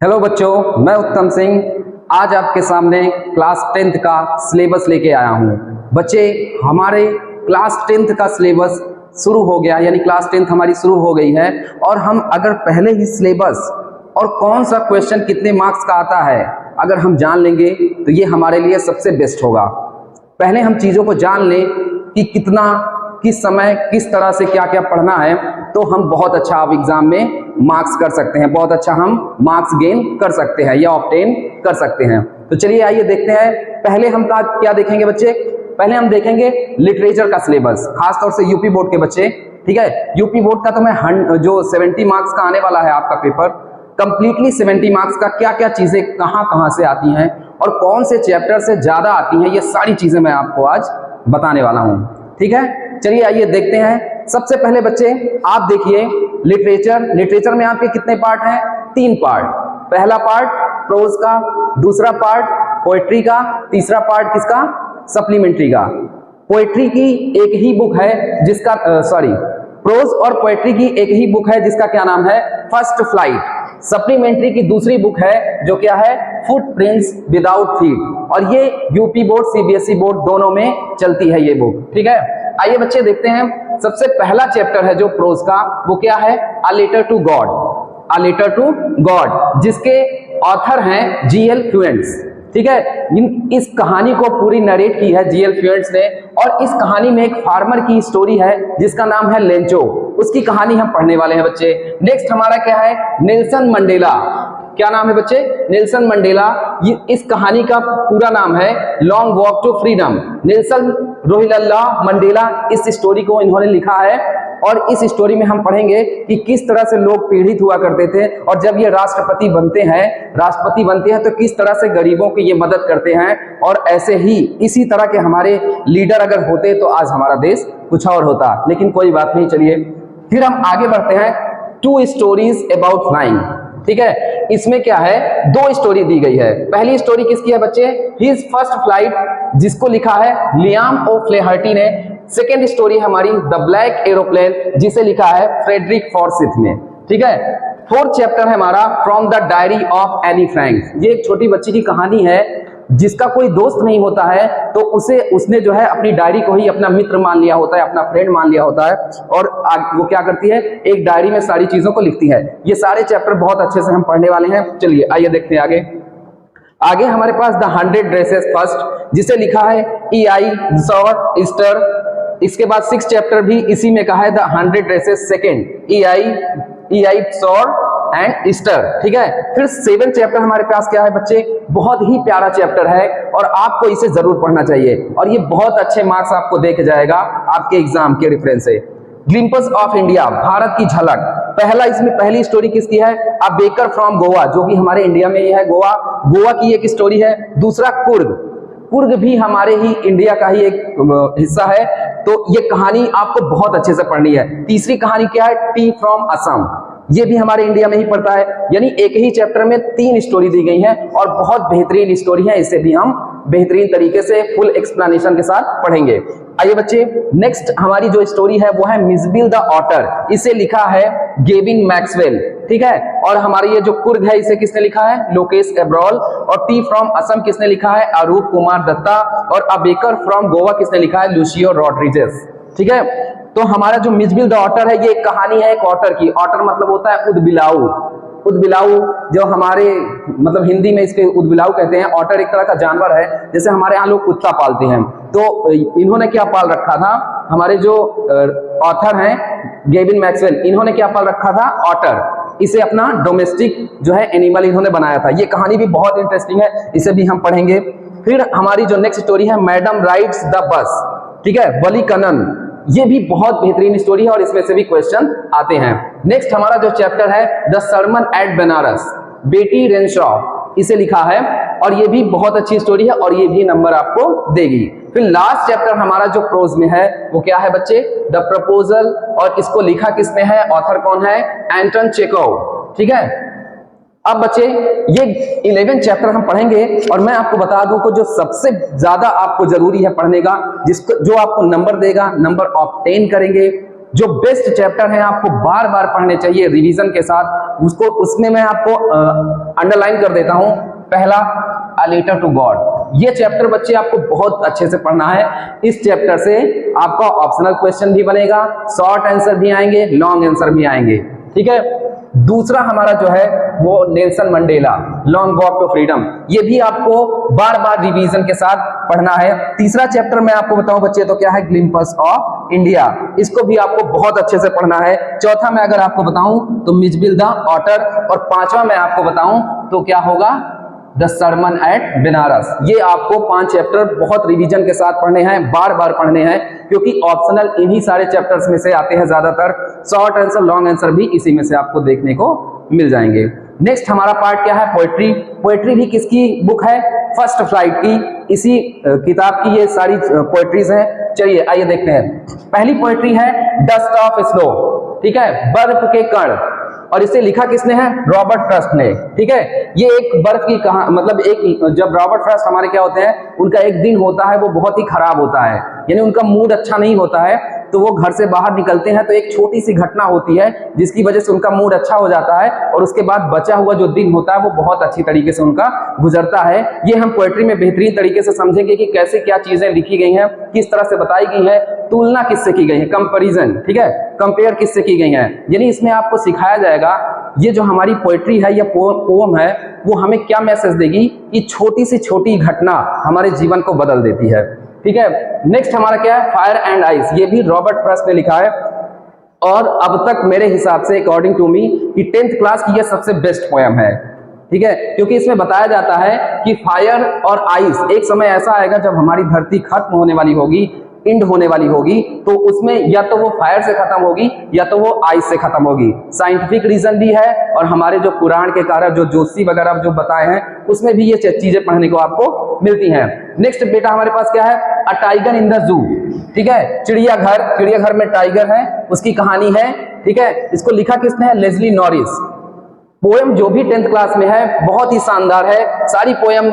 Hello बच्चों, मैं उत्तम सिंह आज आपके सामने क्लास 10th का सिलेबस लेके आया हूँ। बच्चे, हमारे क्लास 10th का सिलेबस शुरू हो गया, यानी क्लास 10th हमारी शुरू हो गई है। और हम अगर पहले ही सिलेबस और कौन सा क्वेश्चन कितने मार्क्स का आता है अगर हम जान लेंगे तो ये हमारे लिए सबसे बेस्ट होगा। पहले हम चीज़ों को जान लें कि कितना, किस समय, किस तरह से क्या क्या पढ़ना है, तो हम बहुत अच्छा अब एग्जाम में मार्क्स कर सकते हैं, बहुत अच्छा हम मार्क्स गेन कर सकते हैं या ऑब्टेन कर सकते हैं। तो चलिए आइए देखते हैं। पहले हम क्या देखेंगे बच्चे? पहले हम देखेंगे लिटरेचर का सिलेबस, खासतौर से यूपी बोर्ड के बच्चे। ठीक है, यूपी बोर्ड का तो मैं जो 70 मार्क्स का आने वाला है आपका पेपर, कंप्लीटली 70 मार्क्स का क्या क्या चीजें कहाँ कहाँ से आती हैं और कौन से चैप्टर से ज्यादा आती हैं, ये सारी चीजें मैं आपको आज बताने वाला हूँ। ठीक है, चलिए आइए देखते हैं। सबसे पहले बच्चे आप देखिए लिटरेचर में आपके कितने पार्ट हैं? 3 पार्ट। पहला पार्ट प्रोज का, दूसरा पार्ट पोएट्री का, तीसरा पार्ट किसका? सप्लीमेंट्री का। पोएट्री की एक ही बुक है जिसका प्रोज और पोएट्री की एक ही बुक है जिसका क्या नाम है? First flight. सप्लीमेंट्री की दूसरी बुक है जो क्या है? Footprints without feet. और ये यूपी बोर्ड, सीबीएसई बोर्ड दोनों में चलती है ये बुक। ठीक है, आइए बच्चे देखते हैं। सबसे पहला चैप्टर है जो प्रोज का, वो क्या है? A letter to God. A letter to God, जिसके ऑथर हैं जीएल फ्यूएंट्स। ठीक है, इस कहानी को पूरी नरेट की है जीएल फ्यूएंट्स ने। और इस कहानी में एक फार्मर की स्टोरी है जिसका नाम है लेंचो, उसकी कहानी हम पढ़ने वाले हैं बच्चे। नेक्स्ट हमारा क्या है? Nelson Mandela. क्या नाम है बच्चे? Nelson Mandela. इस कहानी का पूरा नाम है long walk to freedom. Nelson Rolihlahla Mandela इस स्टोरी को इन्होंने लिखा है। और इस स्टोरी में हम पढ़ेंगे कि किस तरह से लोग पीड़ित हुआ करते थे और जब ये राष्ट्रपति बनते हैं तो किस तरह से गरीबों की ये मदद करते हैं। और ऐसे ही इसी तरह के हमारे लीडर अगर होते तो आज हमारा देश कुछ और होता, लेकिन कोई बात नहीं। चलिए फिर हम आगे बढ़ते हैं। 2 स्टोरीज अबाउट फ्लाइंग। ठीक है, इसमें क्या है? 2 स्टोरी दी गई है। पहली स्टोरी किसकी है बच्चे? हिज फर्स्ट फ्लाइट, जिसको लिखा है लियाम ओ फ्लेहर्टी ने। सेकेंड स्टोरी हमारी द ब्लैक एरोप्लेन, जिसे लिखा है फ्रेडरिक फॉर्सिथ ने। ठीक है, 4th चैप्टर है हमारा from the diary of Anne Frank. ये एक छोटी बच्ची की कहानी है जिसका कोई दोस्त नहीं होता है, तो उसने जो है अपनी डायरी को ही अपना मित्र मान लिया होता है, अपना फ्रेंड मान लिया होता है। और वो क्या करती है? एक डायरी में सारी चीजों को लिखती है। ये सारे चैप्टर बहुत अच्छे से हम पढ़ने वाले हैं। चलिए आइए देखते हैं आगे हमारे पास द 100 ड्रेसेस फर्स्ट, जिसे लिखा है EI सॉर ईस्टर। इसके बाद 6th चैप्टर भी इसी में कहा है द 100 ड्रेसेस सेकेंड, EI सॉर एंड ईस्टर। ठीक है, फिर 7th चैप्टर हमारे पास क्या है बच्चे? बहुत ही प्यारा चैप्टर है और आपको इसे जरूर पढ़ना चाहिए और ये बहुत अच्छे मार्क्स आपको दे के जाएगा आपके एग्जाम के रेफरेंस से। ग्लिम्पस ऑफ इंडिया, भारत की झलक। इसमें पहली स्टोरी किसकी है? अ बेकर फ्रॉम गोवा, जो कि हमारे इंडिया में ही है। गोवा की एक स्टोरी है। दूसरा कुर्ग भी हमारे ही इंडिया का ही एक हिस्सा है, तो ये कहानी आपको बहुत अच्छे से पढ़नी है। तीसरी कहानी क्या है? टी फ्रॉम असम, ये भी हमारे इंडिया में ही पड़ता है। यानी एक ही चैप्टर में 3 स्टोरी दी गई हैं और बहुत बेहतरीन स्टोरी है। इसे भी हम बेहतरीन तरीके से फुल एक्सप्लेनेशन के साथ पढ़ेंगे। आइए बच्चे, नेक्स्ट हमारी जो स्टोरी है वो है मिजबिल द ऑटर। इसे लिखा है गेविन मैक्सवेल। ठीक है, और हमारी ये जो कुर्ग है इसे किसने लिखा है? लोकेश एब्रॉल। और टी फ्रॉम असम किसने लिखा है? अरूप कुमार दत्ता। और अ बेकर फ्रॉम गोवा किसने लिखा है? Lucio Rodriguez. ठीक है, तो हमारा जो मिजबिल द ऑटर है ये एक कहानी है एक ऑटर की। ऑटर मतलब होता है उदबिलाऊ। जो हमारे मतलब हिंदी में इसके उदबिलाऊ कहते हैं। ऑटर एक तरह का जानवर है, जैसे हमारे यहाँ लोग कुत्ता पालते हैं, तो इन्होंने क्या पाल रखा था? हमारे जो ऑथर हैं गेविन मैक्सवेल, इन्होंने क्या पाल रखा था? ऑटर। इसे अपना डोमेस्टिक जो है एनिमल इन्होंने बनाया था। ये कहानी भी बहुत इंटरेस्टिंग है, इसे भी हम पढ़ेंगे। फिर हमारी जो नेक्स्ट स्टोरी है मैडम राइड्स द बस। ठीक है, वली कनन, ये भी बहुत बेहतरीन स्टोरी है और इसमें से भी क्वेश्चन आते हैं। नेक्स्ट हमारा जो चैप्टर है द सर्मन एट बनारस, बेटी रेनशॉ, इसे लिखा है और ये भी बहुत अच्छी स्टोरी है और ये भी नंबर आपको देगी। फिर लास्ट चैप्टर हमारा जो प्रोज में है वो क्या है बच्चे? The proposal. और इसको लिखा किसने है? ऑथर कौन है? एंटन चेकोव। ठीक है, अब बच्चे ये 11 चैप्टर हम पढ़ेंगे और मैं आपको बता दूं कि जो सबसे ज्यादा आपको जरूरी है पढ़ने का, जो आपको नंबर देगा, नंबर ऑब्टेन करेंगे, जो बेस्ट चैप्टर हैं आपको बार बार पढ़ने चाहिए रिवीजन के साथ, उसमें मैं आपको अंडरलाइन कर देता हूं। पहला, अ लेटर टू गॉड। ये चैप्टर बच्चे आपको बहुत अच्छे से पढ़ना है। इस चैप्टर से आपका ऑप्शनल क्वेश्चन भी बनेगा, शॉर्ट आंसर भी आएंगे, लॉन्ग आंसर भी आएंगे, ठीक है। दूसरा हमारा जो है वो Nelson Mandela, long walk to freedom, ये भी आपको बार बार रिवीजन के साथ पढ़ना है। तीसरा चैप्टर मैं आपको बताऊं बच्चे तो क्या है, ग्लिम्पस ऑफ इंडिया, इसको भी आपको बहुत अच्छे से पढ़ना है। चौथा मैं अगर आपको बताऊं तो मिजबिल द ऑटर, और पांचवा मैं आपको बताऊं तो क्या होगा, द सरमन एट बनारस। ये आपको 5 चैप्टर बहुत रिवीजन के साथ पढ़ने हैं, बार बार पढ़ने हैं, क्योंकि ऑप्शनल इन्हीं सारे चैप्टर्स में से आते हैं ज्यादातर। शॉर्ट आंसर, लॉन्ग आंसर भी इसी में से आपको देखने को मिल जाएंगे। नेक्स्ट हमारा पार्ट क्या है, पोएट्री। पोएट्री भी किसकी बुक है, फर्स्ट फ्लाइट की, इसी किताब की ये सारी पोएट्रीज हैं। चलिए आइए देखते हैं। पहली पोएट्री है डस्ट ऑफ स्नो, ठीक है, बर्फ के कण, और इसे लिखा किसने है, रॉबर्ट फ्रॉस्ट ने, ठीक है। ये एक बर्फ की मतलब एक, जब रॉबर्ट फ्रॉस्ट हमारे क्या होते हैं, उनका एक दिन होता है वो बहुत ही खराब होता है, यानी उनका मूड अच्छा नहीं होता है, तो वो घर से बाहर निकलते हैं, तो एक छोटी सी घटना होती है जिसकी वजह से उनका मूड अच्छा हो जाता है, और उसके बाद बचा हुआ जो दिन होता है वो बहुत अच्छी तरीके से उनका गुजरता है। ये हम पोएट्री में बेहतरीन तरीके से समझेंगे कि कैसे क्या चीजें लिखी गई हैं, किस तरह से बताई गई है, तुलना किससे की गई है, कंपैरिजन, ठीक है, कंपेयर किससे की गई है। यानी इसमें आपको सिखाया जाएगा ये जो हमारी पोएट्री है या पोम है वो हमें क्या मैसेज देगी, कि छोटी से छोटी घटना हमारे जीवन को बदल देती है, ठीक है। नेक्स्ट हमारा क्या है, फायर एंड आइस, ये भी रॉबर्ट फ्रॉस्ट ने लिखा है, और अब तक मेरे हिसाब से अकॉर्डिंग टू मी कि 10th क्लास की ये सबसे बेस्ट पोएम है, ठीक है, क्योंकि इसमें बताया जाता है कि फायर और आइस, एक समय ऐसा आएगा जब हमारी धरती खत्म होने वाली होगी, इंड होने वाली होगी, तो उसमें या तो वो फायर से खत्म होगी या तो वो आइस से खत्म होगी। साइंटिफिक रीजन भी है, और हमारे जो पुराण के कारण जो जोशी वगैरह जो बताए हैं उसमें भी ये चीजें पढ़ने को आपको मिलती हैं। नेक्स्ट बेटा हमारे पास क्या है, a tiger in the zoo, ठीक है, चिड़ियाघर, चिड़ियाघर में टाइगर है, उसकी कहानी है, ठीक है। इसको लिखा किसने है, लेस्ली नॉरिस। पोएम जो भी 10th क्लास में है बहुत ही शानदार है, सारी पोएम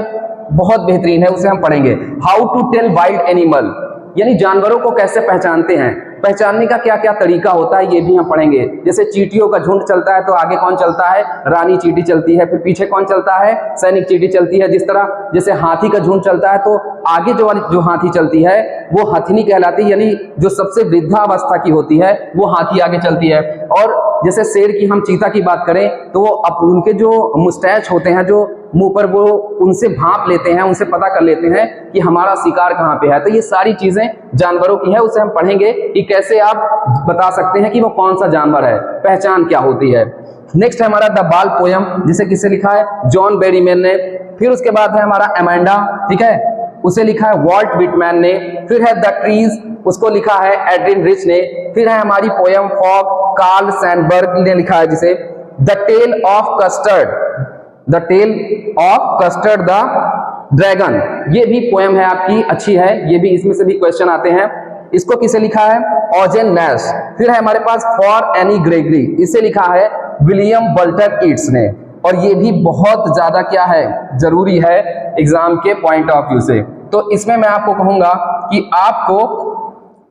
बहुत बेहतरीन है, उसे हम पढ़ेंगे। How to tell wild animal, यानी जानवरों को कैसे पहचानते हैं, पहचानने का क्या क्या तरीका होता है, ये भी हम पढ़ेंगे। जैसे चींटियों का झुंड चलता है तो आगे कौन चलता है, रानी चींटी चलती है, फिर पीछे कौन चलता है, सैनिक चींटी चलती है। जिस तरह जैसे हाथी का झुंड चलता है तो आगे जो हाथी चलती है वो हथिनी कहलाती है, यानी जो सबसे वृद्धावस्था की होती है वो हाथी आगे चलती है। और जैसे शेर की, हम चीता की बात करें तो वो उनके जो मुस्टैच होते हैं जो मुंह पर, वो उनसे भांप लेते हैं, उनसे पता कर लेते हैं कि हमारा शिकार कहाँ पे है। तो ये सारी चीजें जानवरों की है, उसे हम पढ़ेंगे कि कैसे आप बता सकते हैं कि वो कौन सा जानवर है, पहचान क्या होती है। नेक्स्ट है हमारा द बाल पोयम, जिसे किससे लिखा है, जॉन बेरीमैन ने। फिर उसके बाद है हमारा एमेंडा, ठीक है, उसे लिखा है वॉल्ट विटमैन ने। फिर है द ट्रीज, उसको लिखा है एड्रिन रिच ने। फिर है हमारी पोयम फॉग, कार्ल सैंडबर्ग ने लिखा है जिसे। The tale of custard, the tale of custard the dragon, ये भी पोएम है आपकी, अच्छी है, ये भी, इसमें से भी क्वेश्चन आते हैं। इसको किसे लिखा है, ऑजेन नैश। फिर है हमारे पास फॉर एनी ग्रेगरी, इसे लिखा है विलियम बल्टर ईट्स ने। और ये भी बहुत ज्यादा क्या है, जरूरी है एग्जाम के पॉइंट ऑफ व्यू से। तो इसमें मैं आपको कहूंगा कि आपको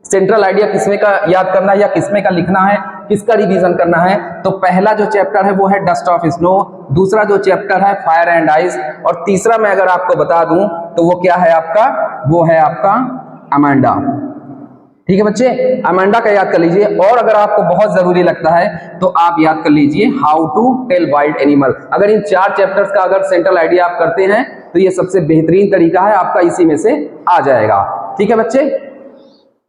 सेंट्रल आइडिया किसमें का याद करना है या किसमें का लिखना है, किसका रिवीजन करना है। तो पहला जो चैप्टर है वो है डस्ट ऑफ स्नो, दूसरा जो चैप्टर है फायर एंड आइस, और तीसरा मैं अगर आपको बता दूं तो वो क्या है आपका, वो है आपका अमेंडा। ठीक है बच्चे, अमेंडा का याद कर लीजिए। और अगर आपको बहुत जरूरी लगता है तो आप याद कर लीजिए how to tell wild animal. अगर इन 4 चैप्टर्स का अगर सेंट्रल आइडिया आप करते हैं तो ये सबसे बेहतरीन तरीका है, आपका इसी में से आ जाएगा। ठीक है बच्चे,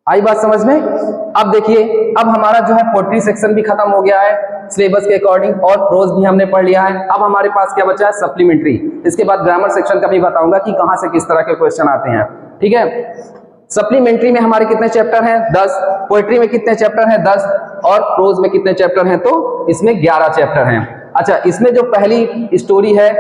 आई बात समझ में। अब देखिए, अब हमारा जो है पोएट्री सेक्शन भी खत्म हो गया है सिलेबस के अकॉर्डिंग, और प्रोज भी हमने पढ़ लिया है। अब हमारे पास क्या बचा है, सप्लीमेंट्री। इसके बाद ग्रामर सेक्शन का भी बताऊंगा कि कहां से किस तरह के क्वेश्चन आते हैं। ठीक है, सप्लीमेंट्री में हमारे कितने चैप्टर हैं, 10। पोएट्री में कितने चैप्टर हैं, 10। और प्रोज में कितने चैप्टर हैं, तो इसमें 11 चैप्टर हैं। अच्छा, इसमें जो पहली स्टोरी है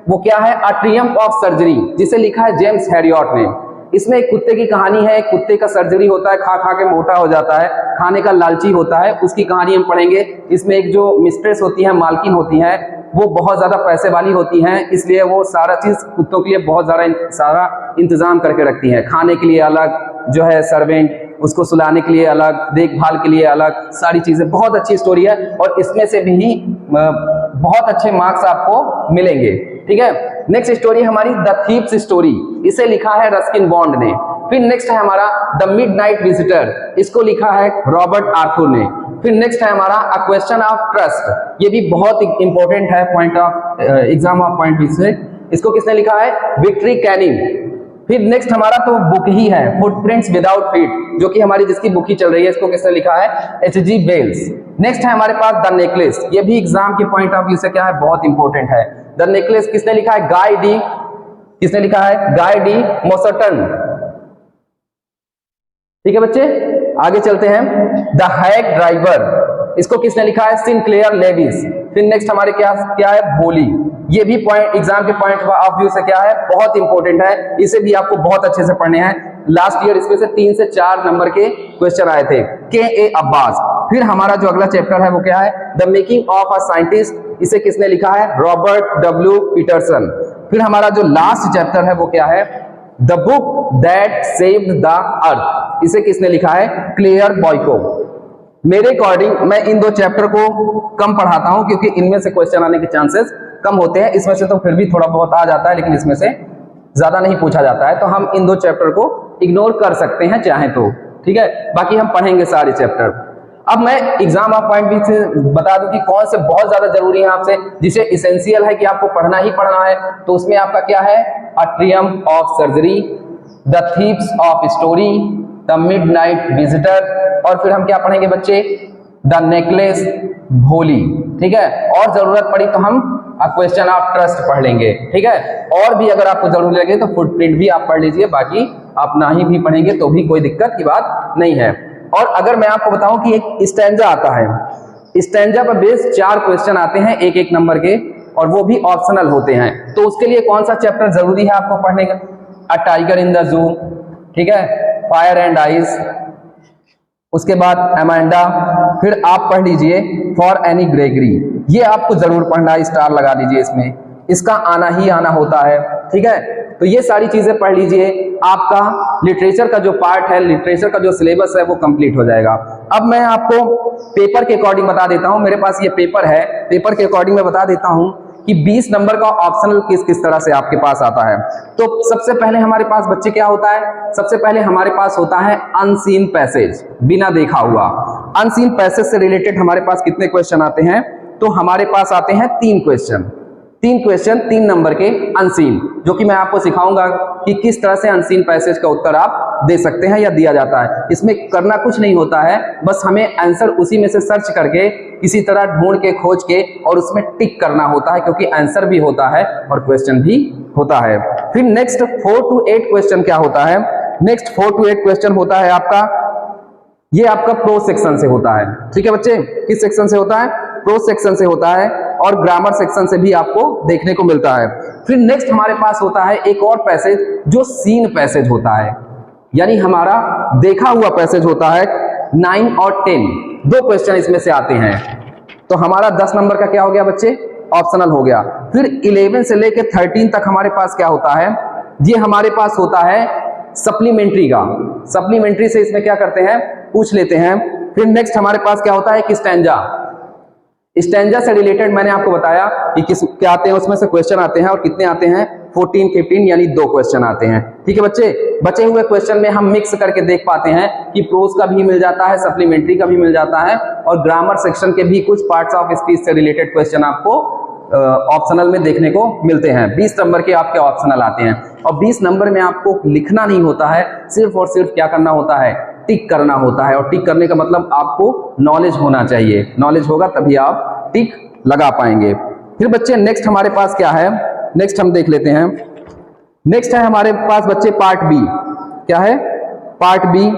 वो क्या है, अ ट्रियम्फ ऑफ सर्जरी, जिसे लिखा है जेम्स हैरियट ने। इसमें एक कुत्ते की कहानी है, एक कुत्ते का सर्जरी होता है, खा खा के मोटा हो जाता है, खाने का लालची होता है, उसकी कहानी हम पढ़ेंगे। इसमें एक जो मिस्ट्रेस होती है, मालकिन होती है, वो बहुत ज्यादा पैसे वाली होती हैं, इसलिए वो सारा चीज कुत्तों के लिए बहुत सारा इंतजाम करके रखती हैं, खाने के लिए अलग, जो है सर्वेंट, उसको सुलाने के लिए अलग, देखभाल के लिए अलग, सारी चीजें। बहुत अच्छी स्टोरी है और इसमें से भी बहुत अच्छे मार्क्स आपको मिलेंगे। ठीक है, नेक्स्ट स्टोरी हमारी द थीव्स स्टोरी, इसे लिखा है रस्किन बॉन्ड ने। फिर नेक्स्ट है हमारा द मिडनाइट विजिटर, इसको लिखा है रॉबर्ट आर्थर ने। फिर नेक्स्ट है हमारा अ क्वेश्चन ऑफ ट्रस्ट, ये भी बहुत इंपॉर्टेंट है point of exam of point view से। इसको किसने लिखा है? Victory Canning. फिर नेक्स्ट हमारा तो बुक ही है फुटप्रिंट्स विदाउट फीट, जो कि हमारी जिसकी बुक ही चल रही है, इसको किसने लिखा है? एच.जी. वेल्स। नेक्स्ट है हमारे पास द नेकलेस, ये भी एग्जाम के पॉइंट ऑफ व्यू से क्या है? बहुत इंपॉर्टेंट है। द नेकलेस किसने लिखा है? गाय डी, किसने लिखा है? Guy de मॉसर्टन। ठीक है बच्चे, आगे चलते हैं। द हैग ड्राइवर, इसको किसने लिखा है? Sinclair Levi's. फिर नेक्स्ट हमारे क्या है? भोली। ये भी पॉइंट एग्जाम के पॉइंट ऑफ व्यू से क्या है? बहुत इंपॉर्टेंट है, इसे भी आपको बहुत अच्छे से पढ़ने हैं। लास्ट ईयर इसमें से 3 से 4 नंबर के क्वेश्चन आए थे। के.ए. अब्बास। फिर हमारा जो अगला चैप्टर है वो क्या है? The making of a scientist, इसे किसने लिखा है? Robert W Peterson. फिर हमारा जो लास्ट चैप्टर है वो क्या है? The book that saved the earth, इसे किसने लिखा है? Claire Boiko. मेरे अकॉर्डिंग मैं इन 2 चैप्टर को कम पढ़ाता हूं क्योंकि इनमें से क्वेश्चन आने के चांसेस कम होते हैं। इसमें से तो फिर भी थोड़ा बहुत आ जाता है, लेकिन इसमें से ज्यादा नहीं पूछा जाता है, तो हम इन 2 चैप्टर को इग्नोर कर सकते हैं चाहे तो। ठीक है, बाकी हम पढ़ेंगे सारे चैप्टर। अब मैं एग्जाम ऑफ पॉइंट व्यू से बता दूं कि कौन से बहुत ज्यादा जरूरी है आपसे, जिसे इसेंशियल है कि आपको पढ़ना ही पढ़ना है। तो उसमें आपका क्या है? A triumph of surgery, the thieves of story, the midnight visitor, और फिर हम क्या पढ़ेंगे बच्चे? द नेकलेस, भोली। ठीक है, और जरूरत पड़ी तो हम अ क्वेश्चन ऑफ ट्रस्ट पढ़ लेंगे। ठीक है, और भी अगर आपको जरूरी लगे तो फुटप्रिंट भी आप पढ़ लीजिए, बाकी आप ना ही भी पढ़ेंगे तो भी कोई दिक्कत की बात नहीं है। और अगर मैं आपको बताऊं कि एक स्टैंजा आता है, स्टैंजा पर बेस 4 क्वेश्चन आते हैं 1-1 नंबर के, और वो भी ऑप्शनल होते हैं। तो उसके लिए कौन सा चैप्टर जरूरी है आपको पढ़ने का? A tiger in the zoo, ठीक है, फायर एंड आइस, उसके बाद एमांडा, फिर आप पढ़ लीजिए फॉर एनी ग्रेगरी, ये आपको जरूर पढ़ना है, स्टार लगा दीजिए इसमें, इसका आना ही आना होता है। ठीक है, तो ये सारी चीजें पढ़ लीजिए, आपका लिटरेचर का जो पार्ट है, लिटरेचर का जो सिलेबस है वो कंप्लीट हो जाएगा। अब मैं आपको पेपर के अकॉर्डिंग बता देता हूं, मेरे पास ये पेपर है, पेपर के अकॉर्डिंग मैं बता देता हूं कि 20 नंबर का ऑप्शनल किस किस तरह से आपके पास आता है। तो सबसे पहले हमारे पास बच्चे क्या होता है? सबसे पहले हमारे पास होता है अनसीन पैसेज, बिना देखा हुआ। अनसीन पैसेज से रिलेटेड हमारे पास कितने क्वेश्चन आते हैं? तो हमारे पास आते हैं 3 क्वेश्चन, 3 नंबर के अनसीन, जो कि मैं आपको सिखाऊंगा कि किस तरह से अनसीन पैसेज का उत्तर आप दे सकते हैं या दिया जाता है। इसमें करना कुछ नहीं होता है, बस हमें आंसर उसी में से सर्च करके किसी तरह ढूंढ के खोज के और उसमें टिक करना होता है, क्योंकि आंसर भी होता है और क्वेश्चन भी होता है। फिर नेक्स्ट 4 to 8 क्वेश्चन क्या होता है? नेक्स्ट 4 to 8 क्वेश्चन होता है आपका, ये आपका प्रो सेक्शन से होता है। ठीक है बच्चे, किस सेक्शन से होता है? प्रो सेक्शन से होता है, और ग्रामर सेक्शन से भी आपको देखने को मिलता है। फिर नेक्स्ट हमारे पास होता है एक और पैसेज जो सीन पैसेज होता है, यानी हमारा देखा हुआ पैसेज होता है। 9 और 10 2 क्वेश्चन इसमें से आते हैं, तो हमारा 10 नंबर का क्या हो गया बच्चे? ऑप्शनल हो गया। फिर 11 से लेकर 13 तक हमारे पास क्या होता है? ये हमारे पास होता है सप्लीमेंट्री का, सप्लीमेंट्री से इसमें क्या करते हैं? पूछ लेते हैं। फिर नेक्स्ट हमारे पास क्या होता है? एक स्टैंजा, स्टैंजा से रिलेटेड मैंने आपको बताया कि किस क्या आते हैं, उसमें से क्वेश्चन आते हैं, और कितने आते हैं? 14, 15, यानी 2 क्वेश्चन आते हैं। ठीक है बच्चे, बचे हुए क्वेश्चन में हम मिक्स करके देख पाते हैं कि प्रोज का भी मिल जाता है, सप्लीमेंट्री का भी मिल जाता है, और ग्रामर सेक्शन के भी कुछ पार्ट्स ऑफ स्पीच से रिलेटेड क्वेश्चन आपको ऑप्शनल में देखने को मिलते हैं। 20 नंबर के आपके ऑप्शनल आते हैं, और 20 नंबर में आपको लिखना नहीं होता है, सिर्फ और सिर्फ क्या करना होता है? टिक करना होता है। और टिक करने का मतलब आपको नॉलेज होना चाहिए, नॉलेज होगा तभी आप टिक लगा पाएंगे। फिर बच्चे नेक्स्ट हमारे पास क्या है? नेक्स्ट हम देख लेते हैं। नेक्स्ट है हमारे पास बच्चे पार्ट बी। क्या है? Part B.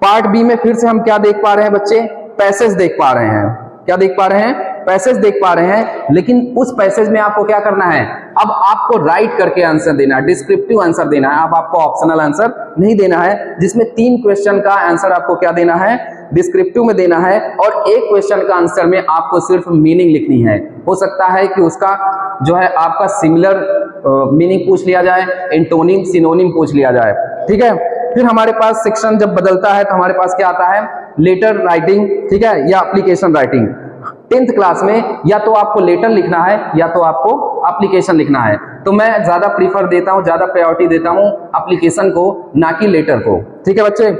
पार्ट बी में फिर से हम क्या देख पा रहे हैं बच्चे? पैसेज देख पा रहे हैं। क्या देख पा रहे हैं? पैसेज देख पा रहे हैं। लेकिन उस पैसेज में आपको क्या करना है? अब आपको राइट करके आंसर देना है, डिस्क्रिप्टिव आंसर देना है। अब आपको ऑप्शनल आंसर नहीं देना है, जिसमें 3 क्वेश्चन का आंसर आपको क्या देना है? डिस्क्रिप्टिव में देना है, और 1 क्वेश्चन का आंसर में आपको सिर्फ मीनिंग लिखनी है। हो सकता है कि उसका जो है आपका सिमिलर मीनिंग पूछ लिया जाए, एंटोनिम, सिनोनिम पूछ लिया जाए। ठीक है, फिर हमारे पास सेक्शन जब बदलता है तो हमारे पास क्या आता है, लेटर राइटिंग, ठीक है, या एप्लीकेशन राइटिंग। 10th क्लास में या तो आपको लेटर लिखना है या तो आपको एप्लीकेशन लिखना है, तो मैं ज्यादा प्रीफर देता हूं, ज्यादा प्रायोरिटी देता हूं एप्लीकेशन को, ना कि लेटर को। ठीक है बच्चे।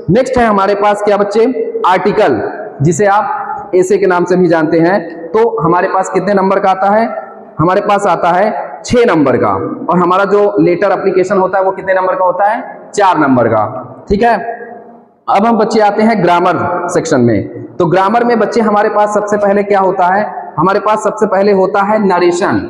नेक्स्ट है हमारे पास क्या बच्चे, आर्टिकल, जिसे आप ऐसे के नाम से भी जानते हैं। तो हमारे पास कितने नंबर का आता है, हमारे पास आता है 6 नंबर का, और हमारा जो लेटर एप्लीकेशन होता है वो कितने नंबर का होता है, 4 नंबर का। ठीक है। अब हम बच्चे आते हैं ग्रामर सेक्शन में। तो ग्रामर में बच्चे हमारे पास सबसे पहले क्या होता है, हमारे पास सबसे पहले होता है नरेशन,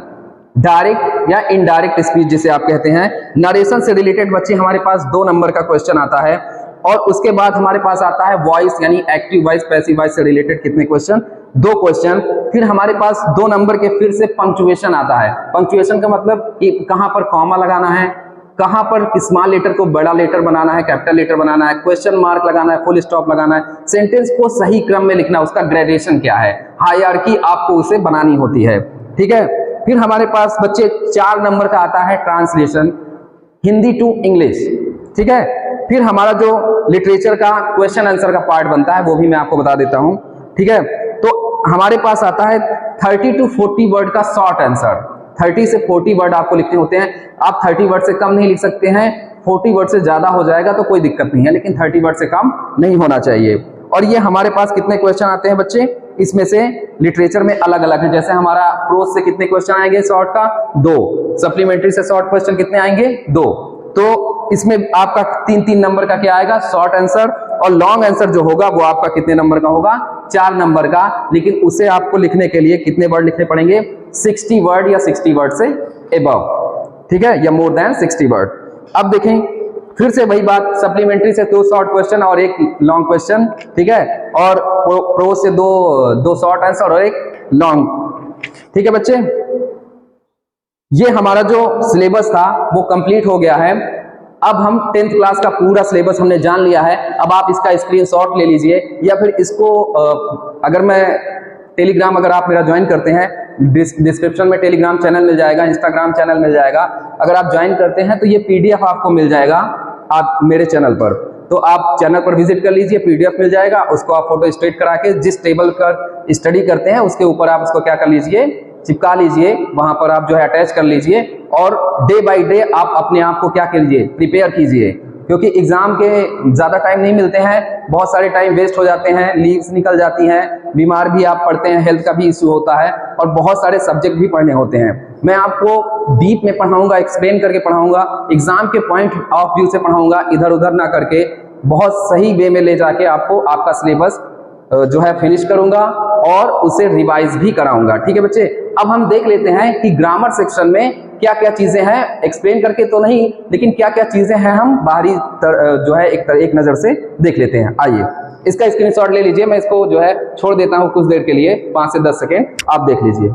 डायरेक्ट या इनडायरेक्ट स्पीच जिसे आप कहते हैं। नरेशन से रिलेटेड बच्चे हमारे पास 2 नंबर का क्वेश्चन आता है, और उसके बाद हमारे पास आता है वॉइस यानी एक्टिव वॉइस पैसिव वॉइस से रिलेटेड कितने क्वेश्चन, 2 क्वेश्चन। फिर हमारे पास 2 नंबर के फिर से पंक्चुएशन आता है। पंक्चुएशन का मतलब कि कहां पर कॉमा लगाना है, कहां पर स्मॉल लेटर को बड़ा लेटर बनाना है, कैपिटल लेटर बनाना है, क्वेश्चन मार्क लगाना है, फुल स्टॉप लगाना है, सेंटेंस को सही क्रम में लिखना, उसका ग्रेडेशन क्या है, हायरार्की आपको उसे बनानी होती है। ठीक है। फिर हमारे पास बच्चे 4 नंबर का आता है ट्रांसलेशन, हिंदी टू इंग्लिश। ठीक है। फिर हमारा जो लिटरेचर का क्वेश्चन आंसर का पार्ट बनता है वो भी मैं आपको बता देता हूं। ठीक है। तो हमारे पास आता है 30 to 40 वर्ड का शॉर्ट आंसर। 30 से 40 वर्ड आपको लिखने होते हैं। आप 30 वर्ड से कम नहीं लिख सकते हैं, 40 वर्ड से ज्यादा हो जाएगा तो कोई दिक्कत नहीं है, लेकिन 30 वर्ड से कम नहीं होना चाहिए। और ये हमारे पास कितने क्वेश्चन आते हैं बच्चे, इसमें से लिटरेचर में अलग अलग है। जैसे हमारा प्रोज से कितने क्वेश्चन आएंगे शॉर्ट का, 2। सप्लीमेंट्री से शॉर्ट क्वेश्चन कितने आएंगे, 2। तो इसमें आपका 3-3 नंबर का क्या आएगा, शॉर्ट आंसर। और लॉन्ग आंसर जो होगा वो आपका कितने नंबर का होगा, 4 नंबर का। लेकिन उसे आपको लिखने के लिए कितने वर्ड लिखने पड़ेंगे, 60 वर्ड या 60 वर्ड से एबव। ठीक है, या मोर देन 60 वर्ड। अब देखें फिर से वही बात, सप्लीमेंट्री से 2 शॉर्ट क्वेश्चन और 1 लॉन्ग क्वेश्चन। ठीक है। और प्रो से 2 शॉर्ट आंसर और 1 लॉन्ग। ठीक है बच्चे। ये हमारा जो सिलेबस था वो कंप्लीट हो गया है। अब हम 10th क्लास का पूरा सिलेबस हमने जान लिया है। अब आप इसका स्क्रीनशॉट ले लीजिए, या फिर इसको अगर मैं टेलीग्राम, अगर आप मेरा ज्वाइन करते हैं, डिस्क्रिप्शन में टेलीग्राम चैनल मिल जाएगा, इंस्टाग्राम चैनल मिल जाएगा। अगर आप ज्वाइन करते हैं तो ये पीडीएफ आपको मिल जाएगा आप मेरे चैनल पर, तो आप चैनल पर विजिट कर लीजिए, पीडीएफ मिल जाएगा। उसको आप फोटो स्टेट करा के जिस टेबल का स्टडी करते हैं उसके ऊपर आप उसको क्या कर लीजिए, चिपका लीजिए, वहां पर आप जो है अटैच कर लीजिए। और डे बाय डे आप अपने आप को क्या कीजिए, प्रिपेयर कीजिए, क्योंकि एग्जाम के ज्यादा टाइम नहीं मिलते हैं, बहुत सारे टाइम वेस्ट हो जाते हैं, लीव्स निकल जाती हैं, बीमार भी आप पड़ते हैं, हेल्थ का भी इश्यू होता है, और बहुत सारे सब्जेक्ट भी पढ़ने होते हैं। मैं आपको डीप में पढ़ाऊंगा, एक्सप्लेन करके पढ़ाऊंगा, एग्जाम के पॉइंट ऑफ व्यू से पढ़ाऊंगा, इधर उधर ना करके बहुत सही वे में ले जाके आपको आपका सिलेबस जो है फिनिश करूंगा और उसे रिवाइज भी कराऊंगा। ठीक है बच्चे। अब हम देख लेते हैं कि ग्रामर सेक्शन में क्या क्या चीजें हैं, एक्सप्लेन करके तो नहीं, लेकिन क्या क्या चीजें हैं हम बाहरी जो है एक नजर से देख लेते हैं। आइए इसका स्क्रीनशॉट ले लीजिए, मैं इसको जो है छोड़ देता हूं कुछ देर के लिए, 5 से 10 सेकेंड आप देख लीजिए।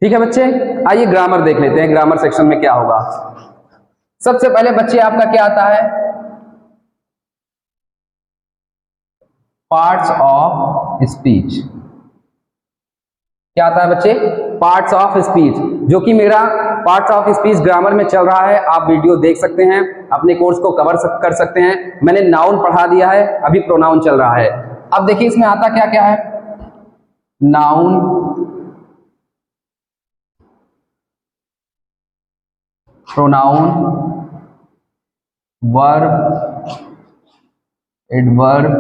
ठीक है बच्चे, आइए ग्रामर देख लेते हैं, ग्रामर सेक्शन में क्या होगा। सबसे पहले बच्चे आपका क्या आता है, पार्ट्स ऑफ स्पीच। क्या आता है बच्चे, पार्ट्स ऑफ स्पीच, जो कि मेरा पार्ट्स ऑफ स्पीच ग्रामर में चल रहा है। आप वीडियो देख सकते हैं, अपने कोर्स को कवर कर सकते हैं। मैंने नाउन पढ़ा दिया है, अभी प्रोनाउन चल रहा है। अब देखिए इसमें आता क्या क्या है, noun, pronoun, verb, adverb,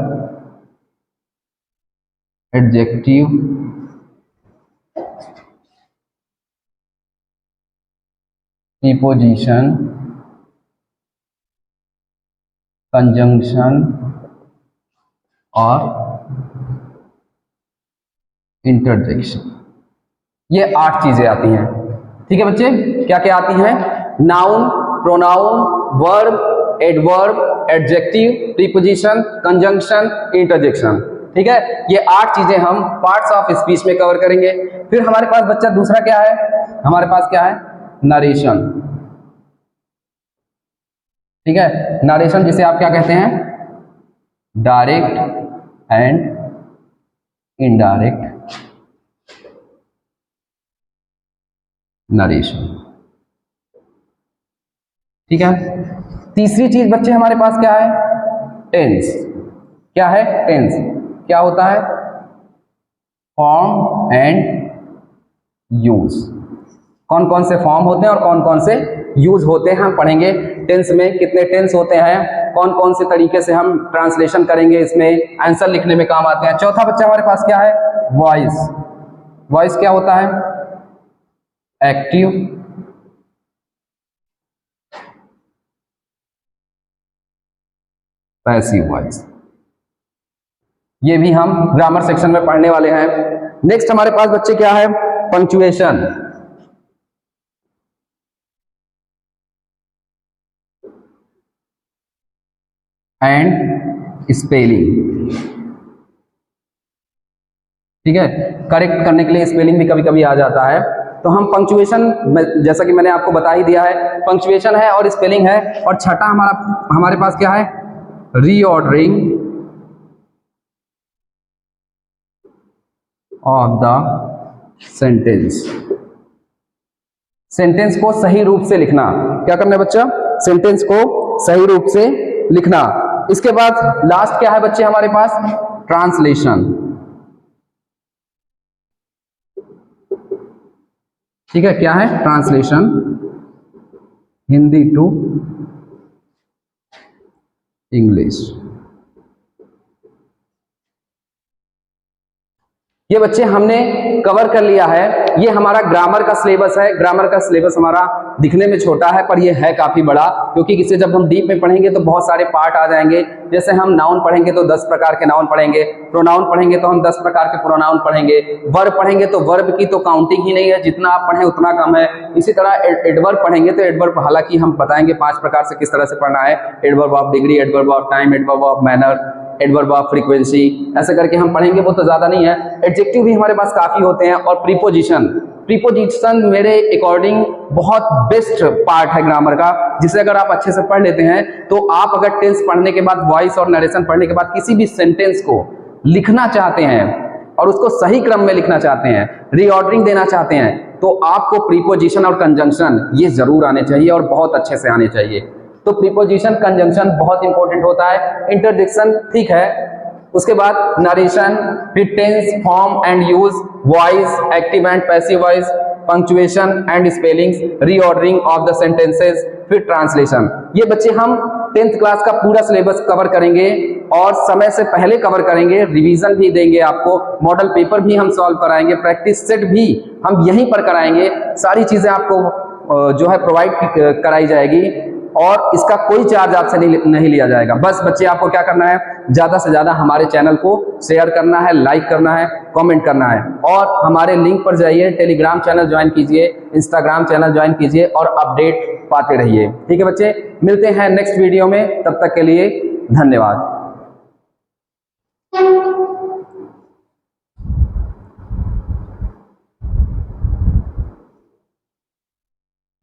adjective, preposition, conjunction और इंटरजेक्शन। ये 8 चीजें आती हैं। ठीक है बच्चे, क्या क्या आती हैं, noun, pronoun, verb, adverb, adjective, preposition, conjunction, interjection. ठीक है, ये 8 चीजें हम पार्ट्स ऑफ स्पीच में कवर करेंगे। फिर हमारे पास बच्चा दूसरा क्या है, हमारे पास क्या है, नरेशन। ठीक है, नरेशन जिसे आप क्या कहते हैं, डायरेक्ट एंड इनडायरेक्ट नरेशन। ठीक है। तीसरी चीज बच्चे हमारे पास क्या है? टेंस। क्या है? टेंस। क्या होता है? Form and use. कौन कौन से फॉर्म होते हैं और कौन कौन से यूज होते हैं हम पढ़ेंगे। टेंस में कितने टेंस होते हैं, कौन कौन से तरीके से हम ट्रांसलेशन करेंगे, इसमें आंसर लिखने में काम आते हैं। चौथा बच्चा हमारे पास क्या है? वॉइस। वॉइस क्या होता है? Active, passive voice. ये भी हम ग्रामर सेक्शन में पढ़ने वाले हैं। नेक्स्ट हमारे पास बच्चे क्या है? Punctuation and spelling. ठीक है। करेक्ट करने के लिए स्पेलिंग भी कभी कभी आ जाता है। तो हम पंक्चुएशन, जैसा कि मैंने आपको बता ही दिया है, पंक्चुएशन है और स्पेलिंग है। और छठा हमारे पास क्या है? Reordering of the sentence. Sentence को सही रूप से लिखना। क्या करना है बच्चा? सेंटेंस को सही रूप से लिखना। इसके बाद लास्ट क्या है बच्चे हमारे पास? ट्रांसलेशन। ठीक है। क्या है? Translation, Hindi to English. ये बच्चे हमने कवर कर लिया है। ये हमारा ग्रामर का सिलेबस है। ग्रामर का सिलेबस हमारा दिखने में छोटा है पर ये है काफी बड़ा, क्योंकि इसे जब हम डीप में पढ़ेंगे तो बहुत सारे पार्ट आ जाएंगे। जैसे हम नाउन पढ़ेंगे तो 10 प्रकार के नाउन पढ़ेंगे, प्रोनाउन पढ़ेंगे तो हम 10 प्रकार के प्रोनाउन पढ़ेंगे, वर्ब पढ़ेंगे तो वर्ब की तो काउंटिंग ही नहीं है, जितना आप पढ़ें उतना कम है। इसी तरह एडवर्ब पढ़ेंगे तो एडवर्ब हालांकि हम बताएंगे 5 प्रकार से किस तरह से पढ़ना है। Adverb of degree, adverb of time, adverb of manner, adverb of frequency, ऐसे करके हम पढ़ेंगे। वो तो ज्यादा नहीं है। एडजेक्टिव भी हमारे पास काफी होते हैं। और प्रीपोजिशन, प्रीपोजिशन मेरे अकॉर्डिंग बहुत बेस्ट पार्ट है ग्रामर का, जिसे अगर आप अच्छे से पढ़ लेते हैं तो आप अगर टेंस पढ़ने के बाद, वॉइस और नरेशन पढ़ने के बाद किसी भी सेंटेंस को लिखना चाहते हैं और उसको सही क्रम में लिखना चाहते हैं, रीऑर्डरिंग देना चाहते हैं, तो आपको प्रीपोजिशन और कंजंक्शन ये जरूर आने चाहिए और बहुत अच्छे से आने चाहिए। तो प्रीपोजिशन, कंजंक्शन बहुत इंपॉर्टेंट होता है। इंटरजेक्शन ठीक है, उसके बाद नरेशन, फिर tense, form and use, voice, active and passive voice, punctuation and spellings, reordering of the sentences, फिर ट्रांसलेशन। ये बच्चे हम 10th क्लास का पूरा सिलेबस कवर करेंगे और समय से पहले कवर करेंगे। रिवीजन भी देंगे आपको, मॉडल पेपर भी हम सॉल्व कराएंगे, प्रैक्टिस सेट भी हम यहीं पर कराएंगे। सारी चीजें आपको जो है प्रोवाइड कराई जाएगी और इसका कोई चार्ज आपसे नहीं लिया जाएगा। बस बच्चे आपको क्या करना है? ज्यादा से ज्यादा हमारे चैनल को शेयर करना है, लाइक करना है, कमेंट करना है और हमारे लिंक पर जाइए, टेलीग्राम चैनल ज्वाइन कीजिए, इंस्टाग्राम चैनल ज्वाइन कीजिए और अपडेट पाते रहिए। ठीक है बच्चे, मिलते हैं नेक्स्ट वीडियो में। तब तक के लिए धन्यवाद।